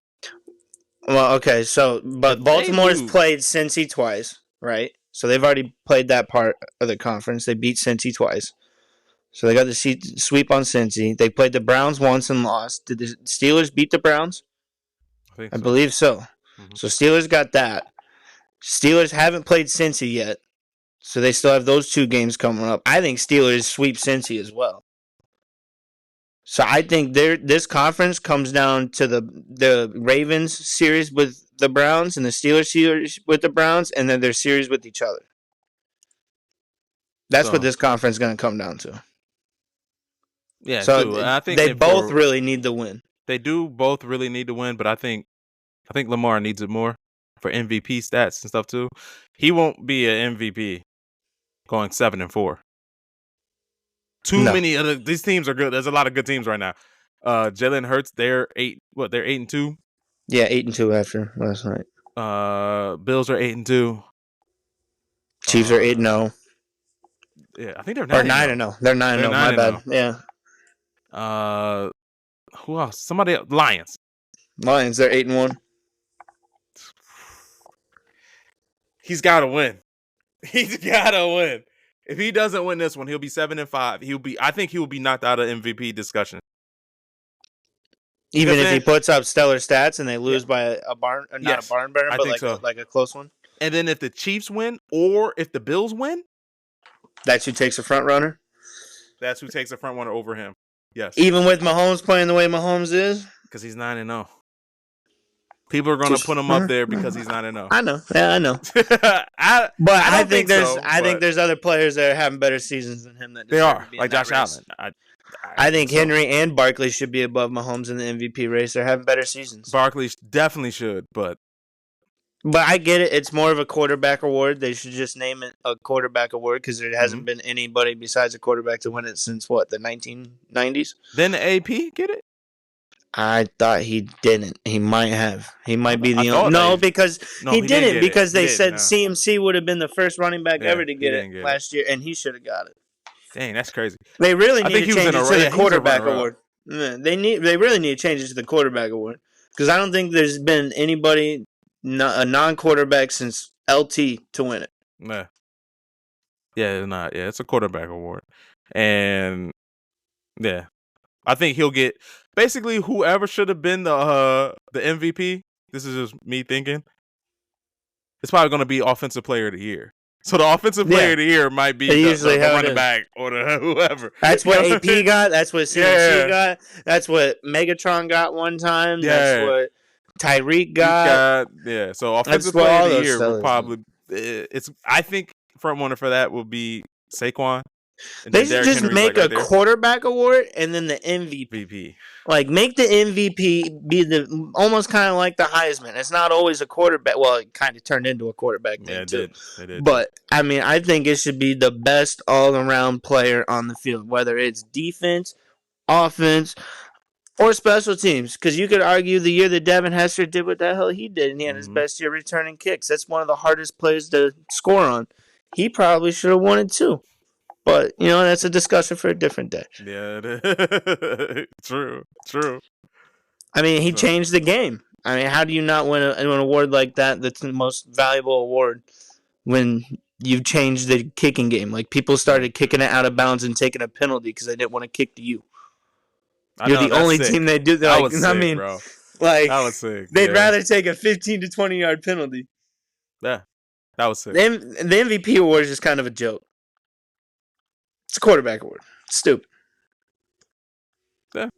Well, okay, so but Baltimore's played Cincy twice, right? So they've already played that part of the conference. They beat Cincy twice. So they got the sweep on Cincy. They played the Browns once and lost. Did the Steelers beat the Browns? I believe so. Mm-hmm. So Steelers got that. Steelers haven't played Cincy yet. So they still have those 2 games coming up. I think Steelers sweep Cincy as well. So I think this conference comes down to the Ravens series with the Browns and the Steelers series with the Browns, and then their series with each other. That's what this conference is going to come down to. Yeah, so I think they both really need to win. They do both really need to win, but I think Lamar needs it more for MVP stats and stuff too. He won't be an MVP going 7-4. Many of these teams are good. There's a lot of good teams right now. Jalen Hurts, they're 8-2. Yeah, 8-2 after last night. Bills are 8-2. Chiefs are 8-0. Yeah, I think they're 9-0. They're 9-0. My bad. Yeah. Who else? Somebody else. Lions. They're 8-1. He's got to win. He's got to win. If he doesn't win this one, he'll be 7-5. I think he will be knocked out of MVP discussion. Even if he puts up stellar stats and they lose by a barn, not a barn burner, but like a close one. And then if the Chiefs win or if the Bills win, that's who takes a front runner. That's who takes a front runner over him. Yes. Even with Mahomes playing the way Mahomes is, because he's 9-0. People are going to put him up there because he's 9-0. I know. Yeah, I know. I think there's other players that are having better seasons than him. That they are, like Josh Allen. I think Henry and Barkley should be above Mahomes in the MVP race. They're having better seasons. Barkley definitely should, but But I get it. It's more of a quarterback award. They should just name it a quarterback award because there hasn't been anybody besides a quarterback to win it since what, the 1990s? Then the AP get it. I thought he didn't. He might have. He might be I the only. thought No, they. because No, he he didn't didn't. get it. Because He they didn't. said No. CMC would have been the first running back Yeah, ever to he get didn't it get it. last year, and he should have got it. Dang, that's crazy. They really I need think to he was change in it a. to the Yeah, he was a quarterback runner-up. award. They really need to change it to the quarterback award because I don't think there's been anybody a non-quarterback since LT to win it. Yeah. Yeah, it's not. Yeah, it's a quarterback award, and yeah, I think he'll get basically whoever should have been the MVP. This is just me thinking. It's probably going to be offensive player of the year. So the offensive player Yeah. of the year might be That's the usually how it running is. back or the whoever. That's You what know AP I mean? got. That's what CMC Yeah. got. That's what Megatron got one time. Yeah. That's what Tyreek He got. yeah. So That's offensive what player of all the those year will sellers. probably. It's. I think front runner for that will be Saquon. And They then should Derrick just Henry's make like a quarterback award and then the MVP. VP. Like, make the MVP be the almost kind of like the Heisman. It's not always a quarterback. Well, it kind of turned into a quarterback thing, too. It did. But, I mean, I think it should be the best all-around player on the field, whether it's defense, offense, or special teams. Because you could argue the year that Devin Hester did what the hell he did, and he had his best year returning kicks. That's one of the hardest plays to score on. He probably should have won it, too. But, that's a discussion for a different day. Yeah, true. I mean, he changed the game. I mean, how do you not win an award like that that's the most valuable award when you've changed the kicking game? Like, people started kicking it out of bounds and taking a penalty because they didn't want to kick to you. You're the only team they do. That Like, was sick, bro. Like, that was sick. They'd rather take a 15 to 20 yard penalty. Yeah, that was sick. The MVP award is just kind of a joke. It's a quarterback award. It's stupid. Yeah.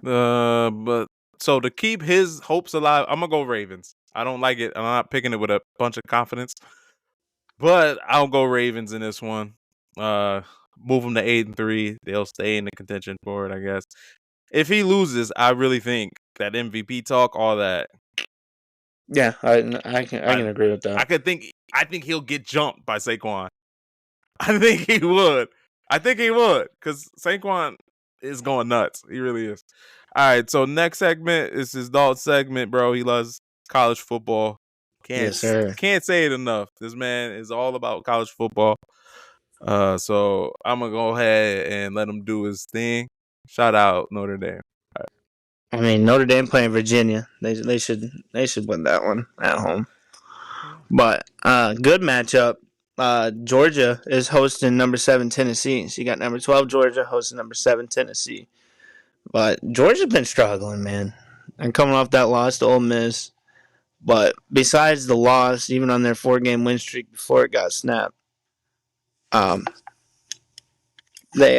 But so to keep his hopes alive, I'm gonna go Ravens. I don't like it. I'm not picking it with a bunch of confidence, but I'll go Ravens in this one. Move them to 8-3. They'll stay in the contention for it, I guess. If he loses, I really think that MVP talk, all that. Yeah, I can agree with that. I think he'll get jumped by Saquon. I think he would. Because Saquon is going nuts. He really is. All right, so next segment is his adult segment, bro. He loves college football. Can't say it enough. This man is all about college football. So I'm gonna go ahead and let him do his thing. Shout out Notre Dame. Right. I mean, Notre Dame playing Virginia. They should win that one at home. But good matchup. Georgia is hosting number 7 Tennessee. So you got number 12 Georgia hosting number 7 Tennessee. But Georgia's been struggling, man. And coming off that loss to Ole Miss. But besides the loss, even on their 4-game win streak before it got snapped, they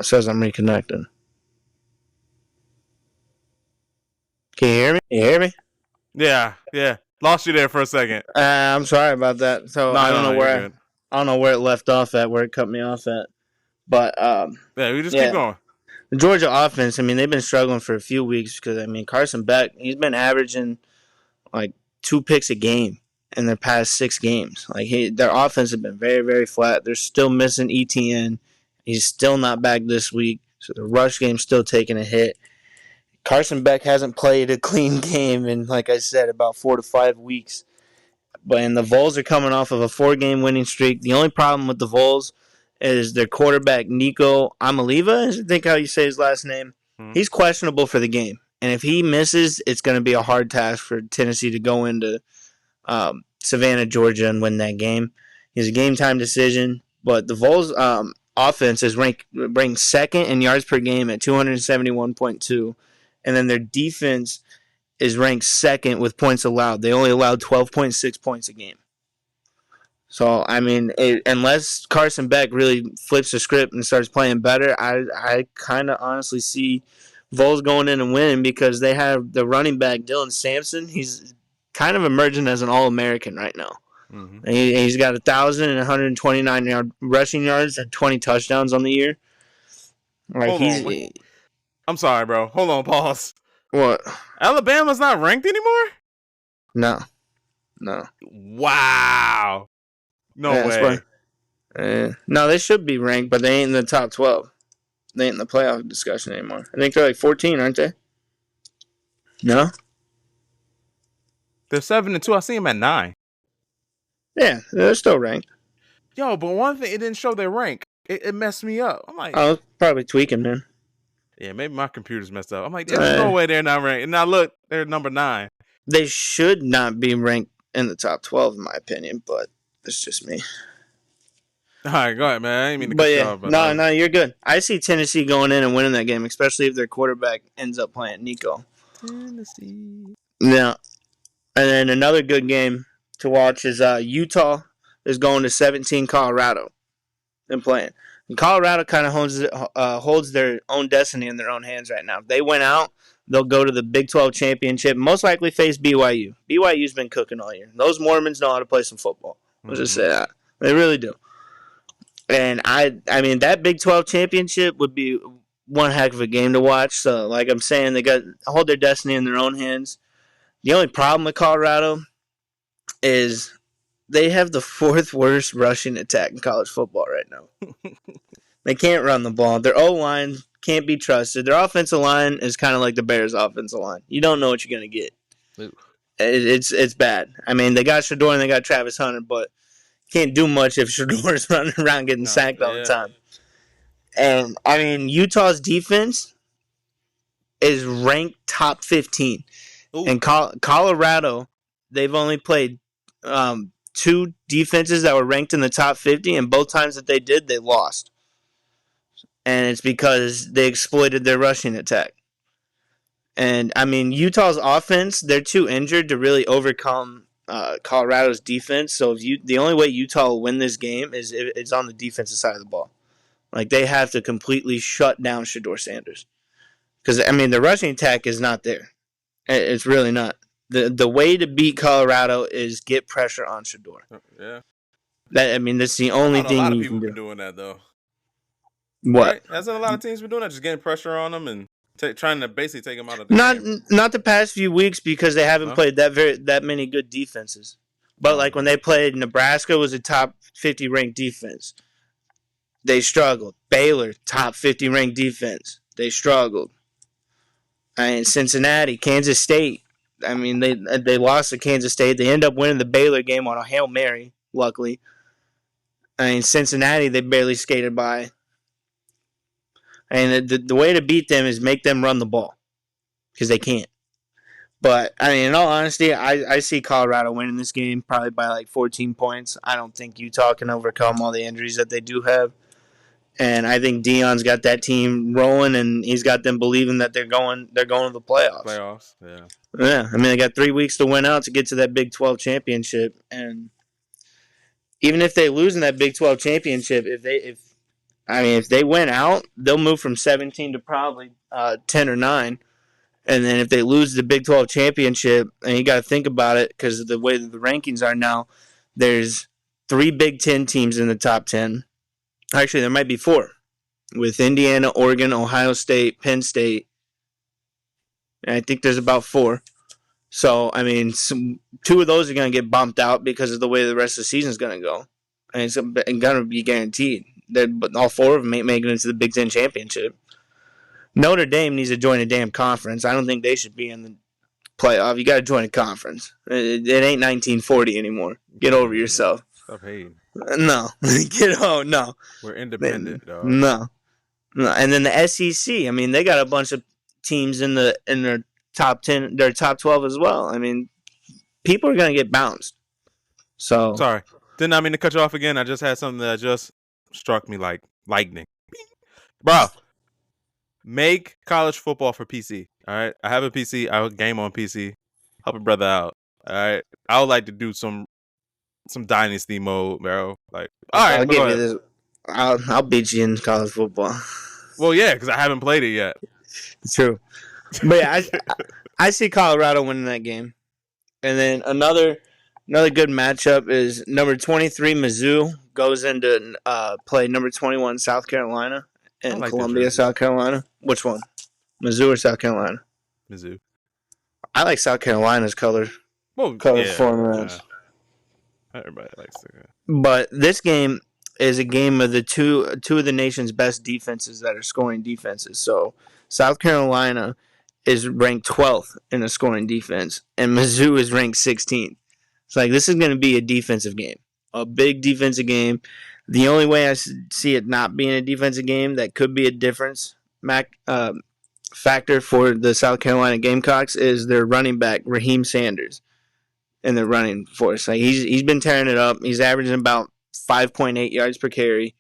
says I'm reconnecting. Can you hear me? Yeah. Lost you there for a second. I'm sorry about that. So I don't know where it left off at, where it cut me off at. But we just keep going. The Georgia offense, I mean, they've been struggling for a few weeks because, I mean, Carson Beck, he's been averaging like 2 picks a game in their past 6 games. Like their offense has been very, very flat. They're still missing ETN. He's still not back this week, so the rush game's still taking a hit. Carson Beck hasn't played a clean game in, like I said, about 4 to 5 weeks. And the Vols are coming off of a 4-game winning streak. The only problem with the Vols is their quarterback, Nico Amaliva, I think how you say his last name. Mm-hmm. He's questionable for the game. And if he misses, it's going to be a hard task for Tennessee to go into Savannah, Georgia, and win that game. It's a game-time decision. But the Vols offense is ranked 2nd in yards per game at 271.2. And then their defense is ranked 2nd with points allowed. They only allowed 12.6 points a game. So, I mean, unless Carson Beck really flips the script and starts playing better, I kind of honestly see Vols going in and winning because they have the running back, Dylan Sampson. He's kind of emerging as an All-American right now. Mm-hmm. He's got 1,129 rushing yards and 20 touchdowns on the year. I'm sorry, bro. Hold on, pause. What? Alabama's not ranked anymore? No. Wow. No Yeah, that's why. way. No, they should be ranked, but they ain't in the top 12. They ain't in the playoff discussion anymore. I think they're like 14, aren't they? No? They're 7-2. I see them at 9. Yeah, they're still ranked. Yo, but one thing, it didn't show their rank. It messed me up. I'm like, Oh, probably tweaking, man. yeah, maybe my computer's messed up. I'm like, there's no way they're not ranked. And now look, they're number 9. They should not be ranked in the top 12, in my opinion, but that's just me. All right, go ahead, man. I didn't mean to But cut you yeah, off. no, you're good. I see Tennessee going in and winning that game, especially if their quarterback ends up playing Nico. Tennessee. Yeah. And then another good game to watch is Utah is going to 17 Colorado and playing. And Colorado kind of holds their own destiny in their own hands right now. If they went out, they'll go to the Big 12 championship, most likely face BYU. BYU's been cooking all year. Those Mormons know how to play some football. Let's just say that. They really do. And I mean, that Big 12 championship would be one heck of a game to watch. So, like I'm saying, they hold their destiny in their own hands. The only problem with Colorado is they have the 4th worst rushing attack in college football right now. They can't run the ball. Their O-line can't be trusted. Their offensive line is kind of like the Bears' offensive line. You don't know what you're going to get. It's bad. I mean, they got Shador and they got Travis Hunter, but can't do much if Shador's running around getting sacked all the time. And, I mean, Utah's defense is ranked top 15. Ooh. And Colorado, they've only played 2 defenses that were ranked in the top 50, and both times that they did, they lost. And it's because they exploited their rushing attack. And, I mean, Utah's offense, they're too injured to really overcome Colorado's defense. So the only way Utah will win this game is if it's on the defensive side of the ball. Like, they have to completely shut down Shador Sanders. Because, I mean, the rushing attack is not there. It's really not. The way to beat Colorado is get pressure on Shador. Yeah. That's the only thing you can do. A lot of people been doing that, though. What? Right? Hasn't a lot of teams been doing that? Just getting pressure on them and trying to basically take them out of the game. Not the past few weeks because they haven't played that many good defenses. But like when they played, Nebraska was a top 50 ranked defense. They struggled. Baylor, top 50 ranked defense. They struggled. And Cincinnati, Kansas State. I mean, they lost to Kansas State. They end up winning the Baylor game on a Hail Mary, luckily. I mean, Cincinnati, they barely skated by. And the way to beat them is make them run the ball because they can't. But, I mean, in all honesty, I see Colorado winning this game probably by like 14 points. I don't think Utah can overcome all the injuries that they do have. And I think Deion's got that team rolling, and he's got them believing that they're going to the playoffs. Yeah. Yeah, I mean, they got 3 weeks to win out to get to that Big 12 championship. And even if they lose in that Big 12 championship, if they win out, they'll move from 17 to probably 10 or 9. And then if they lose the Big 12 championship, and you got to think about it because of the way that the rankings are now, there's 3 Big 10 teams in the top 10. Actually, there might be 4 with Indiana, Oregon, Ohio State, Penn State. And I think there's about 4. So, I mean, 2 of those are going to get bumped out because of the way the rest of the season is going to go. And it's going to be guaranteed. But all 4 of them ain't making it into the Big Ten championship. Notre Dame needs to join a damn conference. I don't think they should be in the playoff. You got to join a conference. It ain't 1940 anymore. Get over yourself. Stop hating. No. No. We're independent, dog. No. And then the SEC, I mean, they got a bunch of teams in their top 10, their top 12 as well. I mean, people are going to get bounced. So sorry. Did not mean to cut you off again. I just had something that just struck me like lightning. Bro, make college football for PC. All right. I have a PC. I game on PC. Help a brother out. All right. I would like to do some dynasty mode, bro. Like, all right, I'll give you this. I'll beat you in college football. Well, yeah, because I haven't played it yet. True, but yeah, I see Colorado winning that game, and then another good matchup is number 23 Mizzou goes into play number 21 South Carolina in Columbia, South Carolina. Which one, Mizzou or South Carolina? Mizzou. I like South Carolina's color Well, formats. Everybody likes that. But this game is a game of the two of the nation's best defenses that are scoring defenses. So South Carolina is ranked 12th in the scoring defense, and Mizzou is ranked 16th. It's like this is going to be a defensive game, a big defensive game. The only way I see it not being a defensive game that could be a difference factor for the South Carolina Gamecocks is their running back Raheem Sanders in the running force. Like he's been tearing it up. He's averaging about 5.8 yards per carry,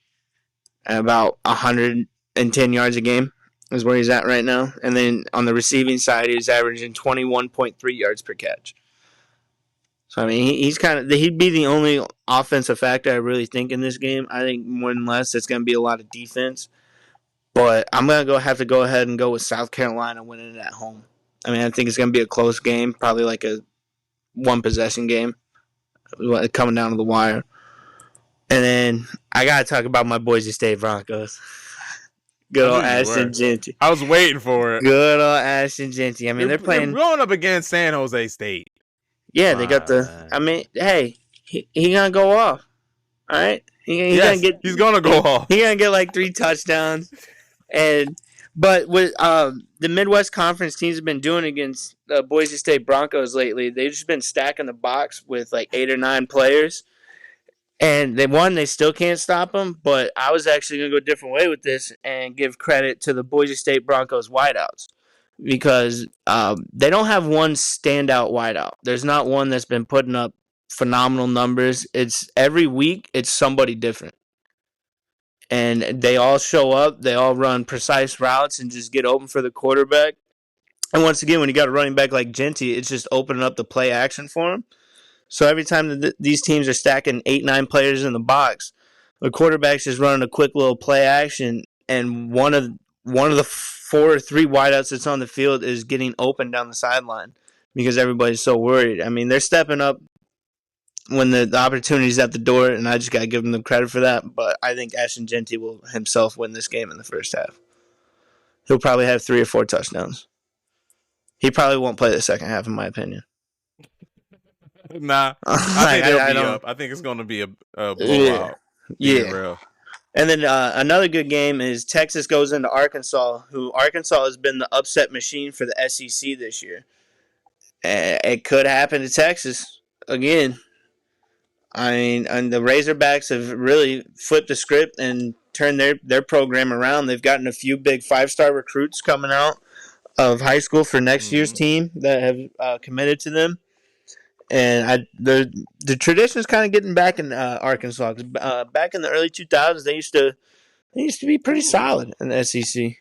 and about 110 yards a game is where he's at right now. And then on the receiving side, he's averaging 21.3 yards per catch. So I mean, he'd be the only offensive factor I really think in this game. I think more than less, it's going to be a lot of defense. But I'm going to have to go ahead and go with South Carolina winning it at home. I mean, I think it's going to be a close game, probably like a one-possession game coming down to the wire. And then I got to talk about my Boise State Broncos. Good old Ashton Jeanty. I was waiting for it. Good old Ashton Jeanty. I mean, they're playing. They're going up against San Jose State. Yeah, they got the. I mean, hey, he gonna go off. All right, he's gonna go off. He's gonna get like 3 touchdowns, but with the Midwest Conference teams have been doing against the Boise State Broncos lately, they've just been stacking the box with like 8 or 9 players, and they still can't stop them. But I was actually gonna go a different way with this and give credit to the Boise State Broncos wideouts. Because they don't have one standout wideout. There's not one that's been putting up phenomenal numbers. It's every week it's somebody different. And they all show up. They all run precise routes and just get open for the quarterback. And once again, when you got a running back like Jeanty, it's just opening up the play action for him. So every time these teams are stacking 8, 9 players in the box, the quarterback's just running a quick little play action, and one of the 4 or 3 wideouts that's on the field is getting open down the sideline because everybody's so worried. I mean, they're stepping up when the opportunity's at the door, and I just got to give them the credit for that. But I think Ashton Jeanty will himself win this game in the first half. He'll probably have 3 or 4 touchdowns. He probably won't play the second half, in my opinion. Nah, I think they'll be up. I think it's going to be a blowout. Yeah. Real. And then another good game is Texas goes into Arkansas, who Arkansas has been the upset machine for the SEC this year. It could happen to Texas again. I mean, and the Razorbacks have really flipped the script and turned their program around. They've gotten a few big 5-star recruits coming out of high school for next year's team that have committed to them. And the tradition is kind of getting back in Arkansas. 'Cause, back in the early 2000s, they used to be pretty solid in the SEC.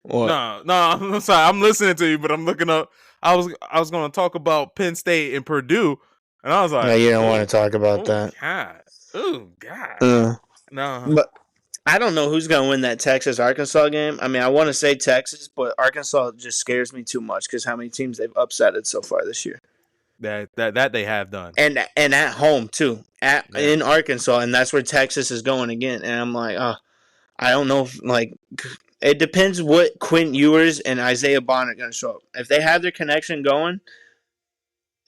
What? No, I'm sorry. I'm listening to you, but I'm looking up. I was going to talk about Penn State and Purdue, and I was like, no, you don't want to talk about that. God. Oh God. No. But I don't know who's going to win that Texas-Arkansas game. I mean, I want to say Texas, but Arkansas just scares me too much because how many teams they've upsetted so far this year. That they have done, and at home too, in Arkansas, and that's where Texas is going again. And I'm like, I don't know if, like, it depends what Quinn Ewers and Isaiah Bond are going to show up. If they have their connection going,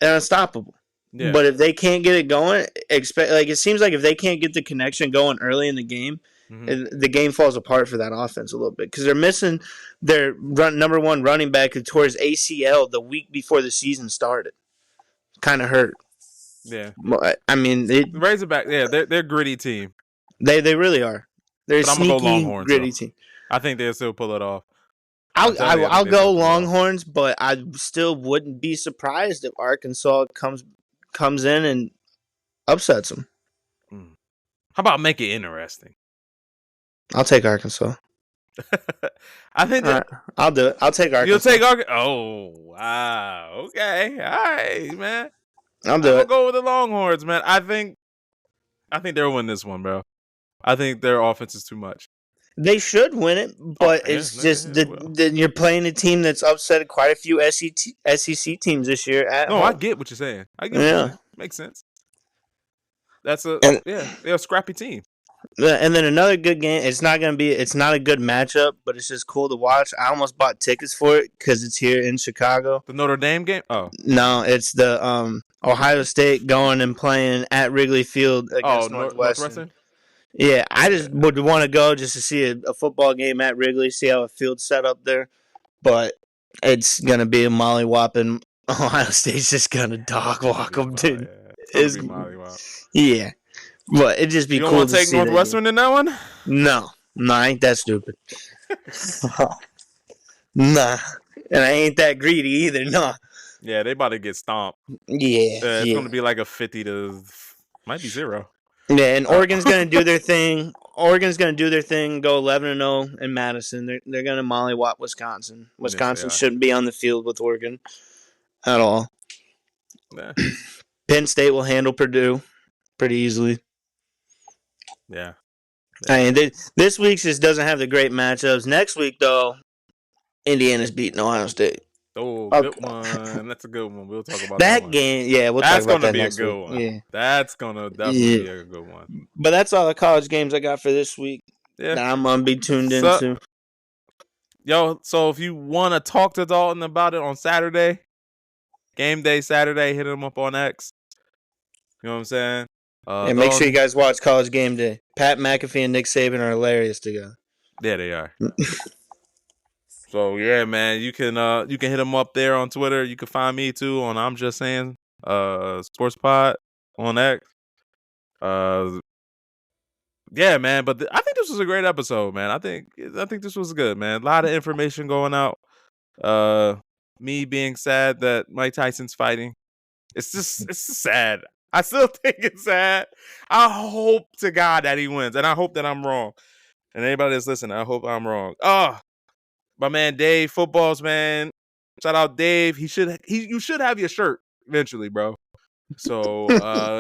they're unstoppable. Yeah. But if they can't get it going, it seems like if they can't get the connection going early in the game, the game falls apart for that offense a little bit because they're missing their number 1 running back who tore his ACL the week before the season started. Kind of hurt. Yeah. I mean, the Razorback. Yeah, they're a gritty team. They really are. They're a sneaky, Longhorns, gritty team. I think they'll still pull it off. I'll go Longhorns, but I still wouldn't be surprised if Arkansas comes in and upsets them. How about make it interesting? I'll take Arkansas. I think I'll do it. I'll take Arkansas. You'll take Arkansas? Oh, wow. Okay. All right, man. I'll do it. I'll go with the Longhorns, man. I think they'll win this one, bro. I think their offense is too much. They should win it, but you're playing a team that's upset quite a few SEC teams this year at home. I get what you're saying. I get what you're saying. Makes sense. They're a scrappy team. And then another good game. It's not a good matchup, but it's just cool to watch. I almost bought tickets for it because it's here in Chicago. The Notre Dame game? Oh. No, it's the Ohio State going and playing at Wrigley Field against Northwestern. Yeah, I just would want to go just to see a football game at Wrigley, see how a field's set up there. But it's going to be a mollywhopping. Ohio State's just going to dog walk them, dude. It's going to be mollywhop. Yeah. But it'd just be cool to see. You don't want to take Northwestern in that one? No, I ain't that stupid. Nah. And I ain't that greedy either, nah. Yeah, they about to get stomped. Yeah. It's going to be like a 50 to... Might be 0. Yeah, and Oregon's going to do their thing. Oregon's going to do their thing, go 11-0 in Madison. They're going to mollywop Wisconsin. Wisconsin shouldn't be on the field with Oregon at all. Nah. Penn State will handle Purdue pretty easily. Yeah. I mean, this week just doesn't have the great matchups. Next week, though, Indiana's beating Ohio State. Oh, good one. That's a good one. We'll talk about that game. Yeah, we'll talk about that next week. That's going to be a good one. Yeah. That's going to definitely be a good one. But that's all the college games I got for this week. Yeah. That I'm going to be tuned into. Yo, so if you want to talk to Dalton about it on Saturday, game day Saturday, hit him up on X. You know what I'm saying? And make sure you guys watch College Game Day. Pat McAfee and Nick Saban are hilarious together. Yeah, they are. So yeah, man, you can hit them up there on Twitter. You can find me too on I'm Just Saying Sports Pod on X. Yeah, man, but I think this was a great episode, man. I think this was good, man. A lot of information going out. Me being sad that Mike Tyson's fighting. It's just sad. I still think it's sad. I hope to God that he wins, and I hope that I'm wrong. And anybody that's listening, I hope I'm wrong. Oh, my man Dave, footballs, man. Shout out Dave. You should have your shirt eventually, bro. So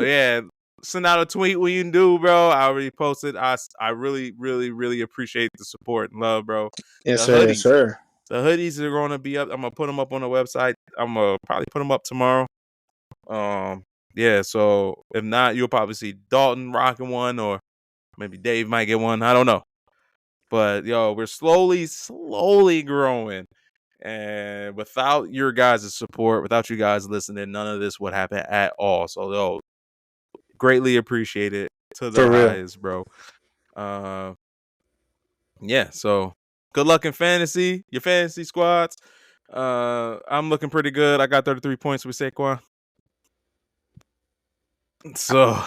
yeah, send out a tweet when you do, bro. I already posted. I really, really, really appreciate the support and love, bro. Yes, sir. Yes, sir. The hoodies are going to be up. I'm gonna put them up on the website. I'm gonna probably put them up tomorrow. Yeah. So if not, you'll probably see Dalton rocking one, or maybe Dave might get one. I don't know. But yo, we're slowly growing, and without your guys' support, without you guys listening, none of this would happen at all. So yo, greatly appreciate it to the highest, bro. Yeah. So good luck in fantasy, your fantasy squads. I'm looking pretty good. I got 33 points with Saquon. So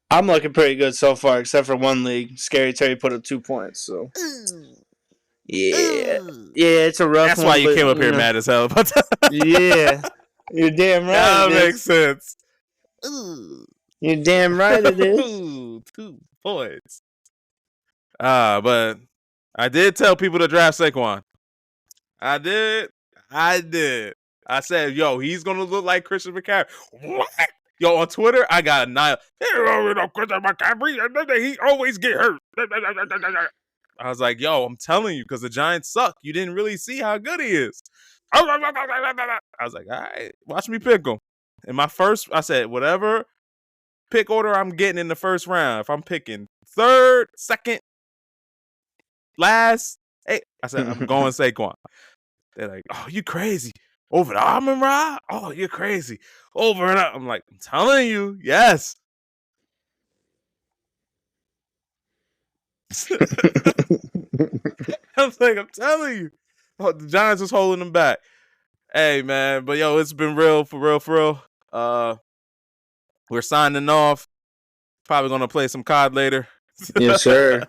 I'm looking pretty good so far, except for one league. Scary Terry put up 2 points, so yeah, it's a rough. That's why you came up here mad as hell about that. Yeah, you're damn right. That makes sense. You're damn right it is. 2 points. But I did tell people to draft Saquon. I did. I said, yo, he's gonna look like Christian McCaffrey. What? Yo, on Twitter, I got a Christian McCaffrey. He always get hurt. I was like, yo, I'm telling you, because the Giants suck. You didn't really see how good he is. I was like, all right, watch me pick him. In my first, I said, whatever pick order I'm getting in the first round, if I'm picking third, second, last, hey, I said, I'm going Saquon. They're like, oh, you crazy. Over the Amon-Ra? Oh, you're crazy. Over and up. I'm like, I'm telling you, yes. I'm telling you. Oh, the Giants was holding them back. Hey, man. But, yo, it's been real, for real. We're signing off. Probably going to play some COD later. Yes, sir.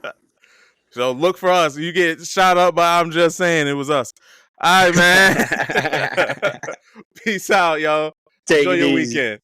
So look for us. You get shot up by I'm Just Saying it was us. All right, man. Peace out, y'all. Enjoy your weekend.